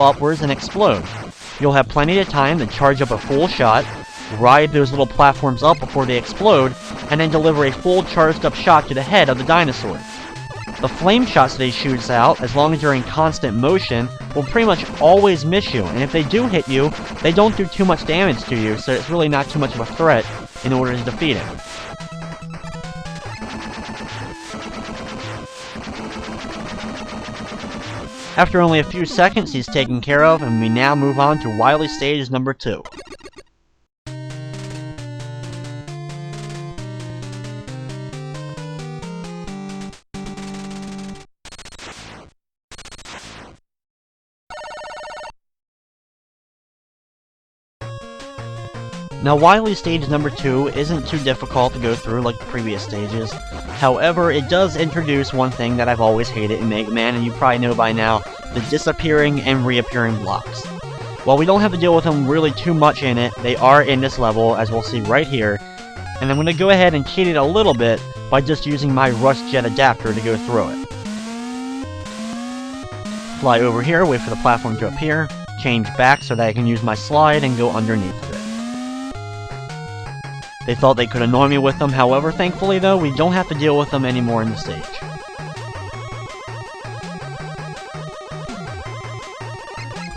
upwards and explode. You'll have plenty of time to charge up a full shot, ride those little platforms up before they explode, and then deliver a full charged up shot to the head of the dinosaur. The flame shots that he shoots out, as long as you're in constant motion, will pretty much always miss you, and if they do hit you, they don't do too much damage to you, so it's really not too much of a threat in order to defeat him. After only a few seconds, he's taken care of, and we now move on to Wily Stage number 2. Now, Wily Stage number 2 isn't too difficult to go through like the previous stages. However, it does introduce one thing that I've always hated in Mega Man, and you probably know by now, the disappearing and reappearing blocks. While we don't have to deal with them really too much in it, they are in this level, as we'll see right here, and I'm going to go ahead and cheat it a little bit by just using my Rush Jet adapter to go through it. Fly over here, wait for the platform to appear, change back so that I can use my slide and go underneath of it. They thought they could annoy me with them, however, thankfully though, we don't have to deal with them anymore in the stage.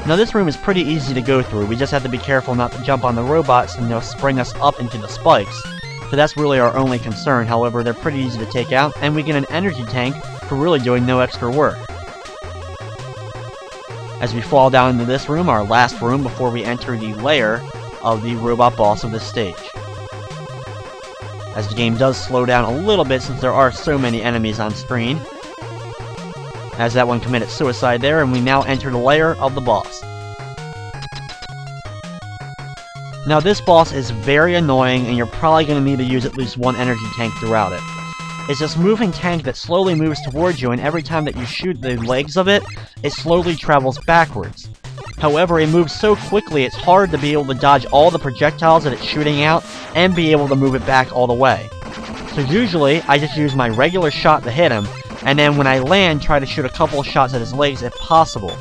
Now this room is pretty easy to go through, we just have to be careful not to jump on the robots and they'll spring us up into the spikes. So that's really our only concern, however they're pretty easy to take out, and we get an energy tank for really doing no extra work. As we fall down into this room, our last room before we enter the lair of the robot boss of this stage. As the game does slow down a little bit since there are so many enemies on screen. As that one committed suicide there, and we now enter the lair of the boss. Now this boss is very annoying, and you're probably going to need to use at least one energy tank throughout it. It's this moving tank that slowly moves towards you, and every time that you shoot the legs of it, it slowly travels backwards. However, it moves so quickly it's hard to be able to dodge all the projectiles that it's shooting out and be able to move it back all the way. So usually, I just use my regular shot to hit him, and then when I land, try to shoot a couple of shots at his legs if possible.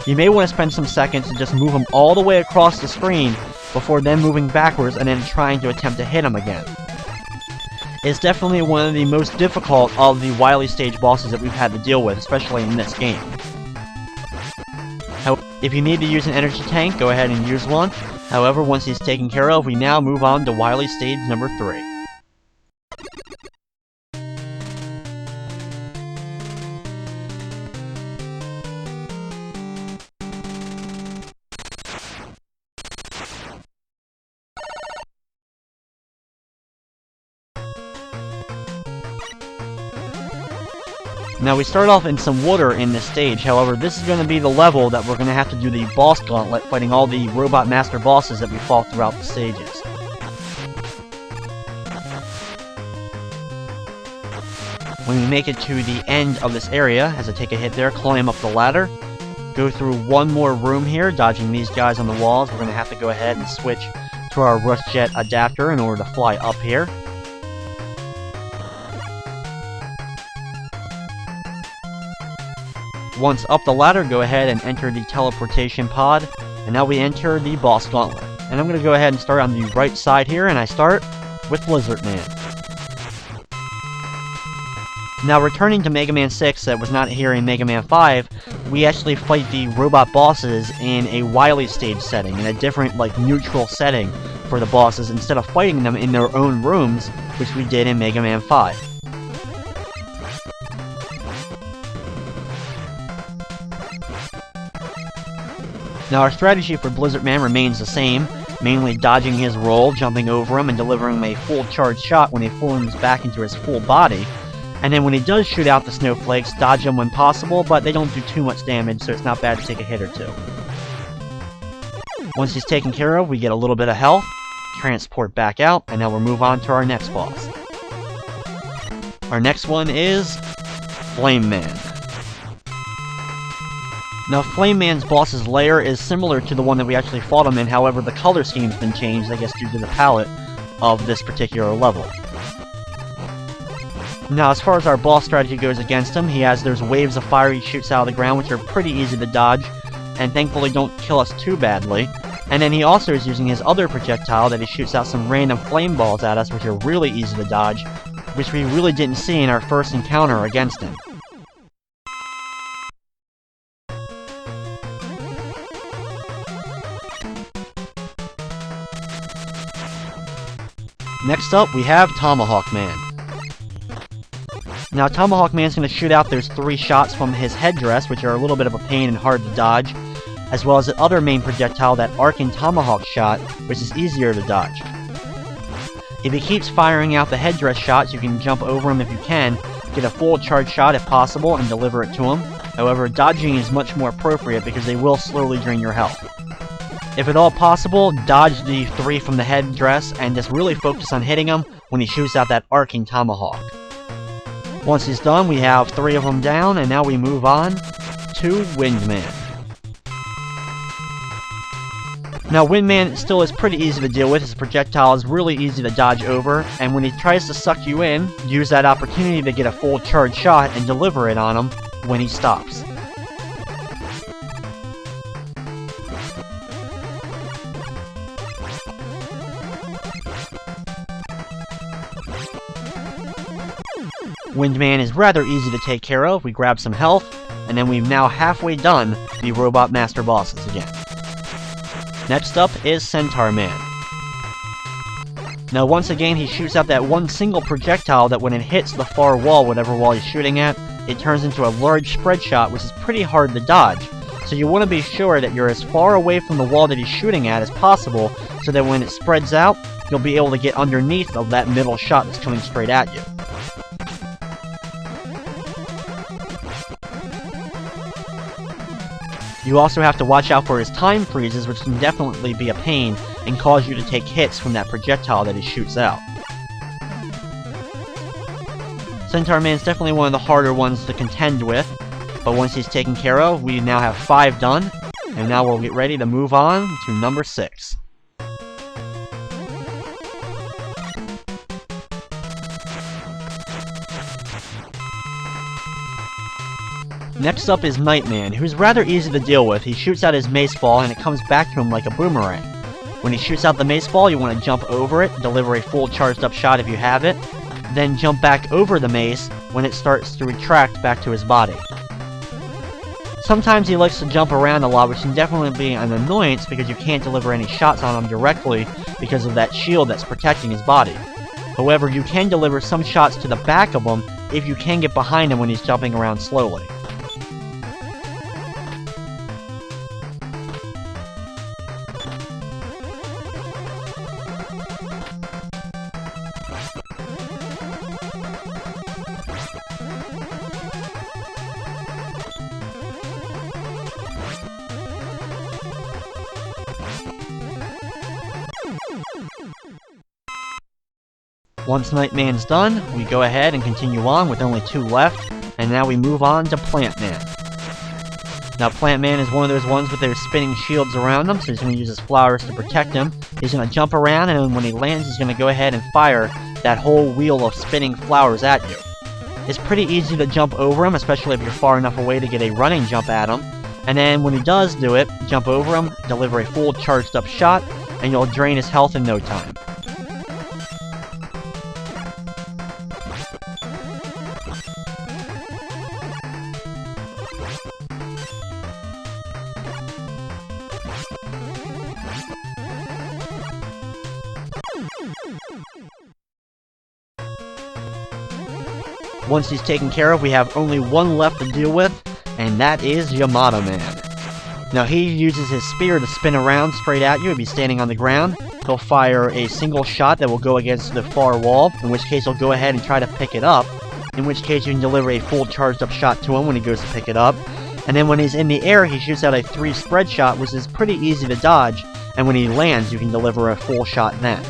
You may want to spend some seconds to just move him all the way across the screen before then moving backwards and then trying to attempt to hit him again. It's definitely one of the most difficult of the Wily Stage bosses that we've had to deal with, especially in this game. If you need to use an energy tank, go ahead and use one. However, once he's taken care of, we now move on to Wily Stage number 3. Now we start off in some water in this stage, however this is going to be the level that we're going to have to do the boss gauntlet, fighting all the robot master bosses that we fought throughout the stages. When we make it to the end of this area, as I take a hit there, climb up the ladder, go through one more room here, dodging these guys on the walls. We're going to have to go ahead and switch to our Rush Jet adapter in order to fly up here. Once up the ladder, go ahead and enter the teleportation pod, and now we enter the boss gauntlet. And I'm going to go ahead and start on the right side here, and I start with Blizzard Man. Now returning to Mega Man 6 that was not here in Mega Man 5, we actually fight the robot bosses in a Wily Stage setting, in a different, like, neutral setting for the bosses, instead of fighting them in their own rooms, which we did in Mega Man 5. Now our strategy for Blizzard Man remains the same, mainly dodging his roll, jumping over him, and delivering him a full charge shot when he forms back into his full body. And then when he does shoot out the snowflakes, dodge them when possible, but they don't do too much damage, so it's not bad to take a hit or two. Once he's taken care of, we get a little bit of health, transport back out, and now we'll move on to our next boss. Our next one is Flame Man. Now, Flame Man's boss's lair is similar to the one that we actually fought him in, however the color scheme's been changed, I guess due to the palette of this particular level. Now, as far as our boss strategy goes against him, he has those waves of fire he shoots out of the ground, which are pretty easy to dodge. and thankfully don't kill us too badly. And then he also is using his other projectile that he shoots out some random flame balls at us, which are really easy to dodge, which we really didn't see in our first encounter against him. Next up, we have Tomahawk Man. Now, Tomahawk Man's going to shoot out those 3 shots from his headdress, which are a little bit of a pain and hard to dodge, as well as the other main projectile, that Arcing Tomahawk shot, which is easier to dodge. If he keeps firing out the headdress shots, you can jump over him if you can, get a full charge shot if possible, and deliver it to him. However, dodging is much more appropriate because they will slowly drain your health. If at all possible, dodge the 3 from the headdress and just really focus on hitting him when he shoots out that Arcing Tomahawk. Once he's done, we have 3 of them down, and now we move on to Windman. Now, Windman still is pretty easy to deal with. His projectile is really easy to dodge over, and when he tries to suck you in, use that opportunity to get a full charge shot and deliver it on him when he stops. Windman is rather easy to take care of. We grab some health, and then we've now halfway done the Robot Master bosses again. Next up is Centaur Man. Now once again, he shoots out that one single projectile that when it hits the far wall, whatever wall he's shooting at, it turns into a large spread shot, which is pretty hard to dodge. So you want to be sure that you're as far away from the wall that he's shooting at as possible, so that when it spreads out, you'll be able to get underneath of that middle shot that's coming straight at you. You also have to watch out for his time freezes, which can definitely be a pain and cause you to take hits from that projectile that he shoots out. Centaur Man's definitely one of the harder ones to contend with, but once he's taken care of, we now have 5 done, and now we'll get ready to move on to number 6. Next up is Nightman, who's rather easy to deal with. He shoots out his mace ball and it comes back to him like a boomerang. When he shoots out the mace ball, you want to jump over it, deliver a full charged up shot if you have it, then jump back over the mace when it starts to retract back to his body. Sometimes he likes to jump around a lot, which can definitely be an annoyance because you can't deliver any shots on him directly because of that shield that's protecting his body. However, you can deliver some shots to the back of him if you can get behind him when he's jumping around slowly. Once Nightman's done, we go ahead and continue on with only 2 left, and now we move on to Plant Man. Now Plant Man is one of those ones with their spinning shields around him, so he's going to use his flowers to protect him. He's going to jump around, and then when he lands, he's going to go ahead and fire that whole wheel of spinning flowers at you. It's pretty easy to jump over him, especially if you're far enough away to get a running jump at him. And then when he does do it, jump over him, deliver a full charged up shot, and you'll drain his health in no time. Once he's taken care of, we have only 1 left to deal with, and that is Yamada Man. Now he uses his spear to spin around straight at you if he's standing on the ground. He'll fire a single shot that will go against the far wall, in which case he'll go ahead and try to pick it up, in which case you can deliver a full charged up shot to him when he goes to pick it up. And then when he's in the air, he shoots out a 3 spread shot, which is pretty easy to dodge, and when he lands, you can deliver a full shot then.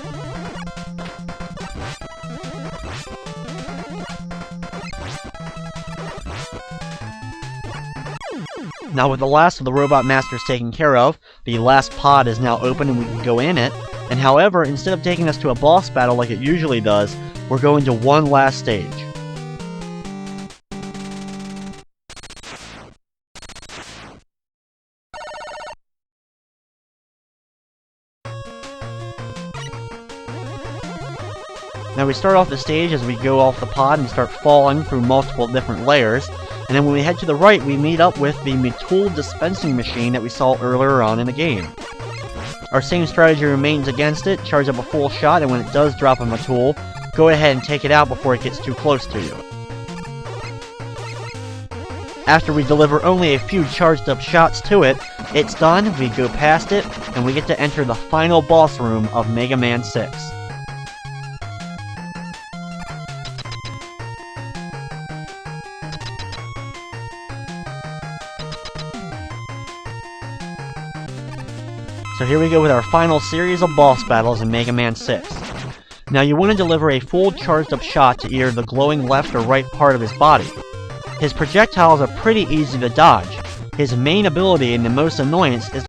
Now with the last of the Robot Masters taken care of, the last pod is now open and we can go in it, and however, instead of taking us to a boss battle like it usually does, we're going to one last stage. Now we start off the stage as we go off the pod and start falling through multiple different layers, and then when we head to the right we meet up with the Metool dispensing machine that we saw earlier on in the game. Our same strategy remains against it, charge up a full shot, and when it does drop a Metool, go ahead and take it out before it gets too close to you. After we deliver only a few charged up shots to it, it's done, we go past it, and we get to enter the final boss room of Mega Man 6. So here we go with our final series of boss battles in Mega Man 6. Now you want to deliver a full charged up shot to either the glowing left or right part of his body. His projectiles are pretty easy to dodge. His main ability and the most annoyance is